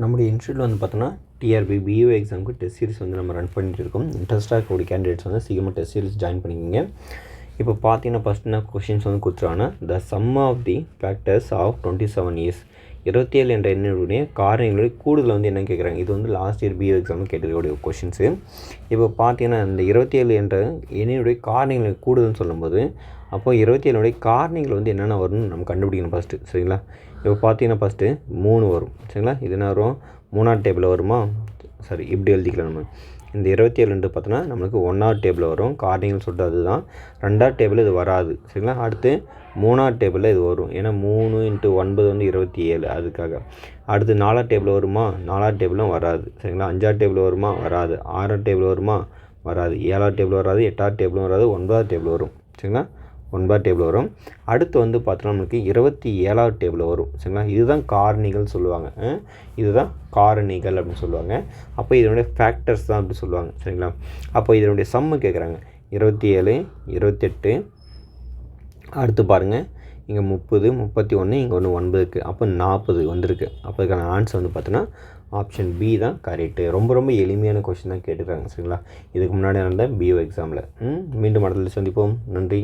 நம்முடைய இன்ஸ்டியூட்டில் வந்து பார்த்தோன்னா டிஆர்பி பிஓ எக்ஸாமுக்கு டெஸ்ட் சீரிஸ் வந்து நம்ம ரன் பண்ணிட்டு இருக்கோம். இன்ட்ரெஸ்ட்டாக இருக்கக்கூடிய கேண்டிடேட்ஸ் வந்து சீக்கிரமாக டெஸ்ட் சீரிஸ் ஜாயின் பண்ணிக்கோங்க. இப்போ பார்த்தீங்கன்னா ஃபஸ்ட் என்ன கொஷின்ஸ் வந்து கொடுத்துருவாங்கன்னா, the sum of the factors of 27 years 27 என்ற எண்ணினுடைய காரணிகளுடைய கூடுதல் வந்து என்ன கேட்குறாங்க. இது வந்து லாஸ்ட் இயர் பிஓ எக்ஸாமில் கேட்டக்கூடிய கொஷின்ஸு. இப்போ பார்த்தீங்கன்னா இந்த 27 என்ற எண்ணினுடைய காரணிகளை கூடுதல்னு சொல்லும்போது, அப்போ 27 காரணிகள் வந்து என்னென்ன வரும்னு நம்ம கண்டுபிடிக்கணும் ஃபஸ்ட்டு. சரிங்களா? இப்போ பார்த்தீங்கன்னா ஃபஸ்ட்டு 3 வரும். சரிங்களா? இது என்ன வரும், 3ஆவது டேபிளில் வருமா? சரி, இப்படி எழுதிக்கலாம். நம்ம இந்த 27 பார்த்தோன்னா நம்மளுக்கு 1ஆவது டேபிளில் வரும். காரணிகள் சொல்லிட்டு அதுதான். 2ஆவது டேபிளில் இது வராது. சரிங்களா? அடுத்து 3ஆவது டேபிளில் இது வரும். ஏன்னா 3 × 9 வந்து 27, அதுக்காக. அடுத்து 4ஆவது டேபிளில் வருமா? 4ஆவது டேபிளும் வராது. சரிங்களா? 5ஆவது டேபிள் வருமா? வராது. 6ஆவது டேபிள் வருமா? வராது. 7ஆவது டேபிள் வராது. 8ஆவது டேபிளும் வராது. 9ஆவது டேபிள் வரும். சரிங்களா? 9ஆவது டேபிள் வரும். அடுத்து வந்து பார்த்தோன்னா நம்மளுக்கு 27ஆவது டேபிள் வரும். சரிங்களா? இதுதான் காரணிகள் சொல்லுவாங்க. இதுதான் காரணிகள் அப்படின்னு சொல்லுவாங்க. அப்போ இதனுடைய ஃபேக்டர்ஸ் தான் அப்படி சொல்லுவாங்க. சரிங்களா? அப்போ இதனுடைய சம்மு கேட்குறாங்க. 27, 28, அடுத்து பாருங்கள் இங்கே 30, 31, இங்கே ஒன்று 9 இருக்குது. அப்போ 40 வந்திருக்கு. அப்போ இதுக்கான ஆன்சர் வந்து பார்த்தோன்னா ஆப்ஷன் பி தான் கரெக்டு. ரொம்ப எளிமையான கொஸ்டின் தான் கேட்டுக்கிறாங்க. சரிங்களா? இதுக்கு முன்னாடி நடந்த பிஓ எக்ஸாமில். மீண்டும் அடுத்த சந்திப்போம். நன்றி.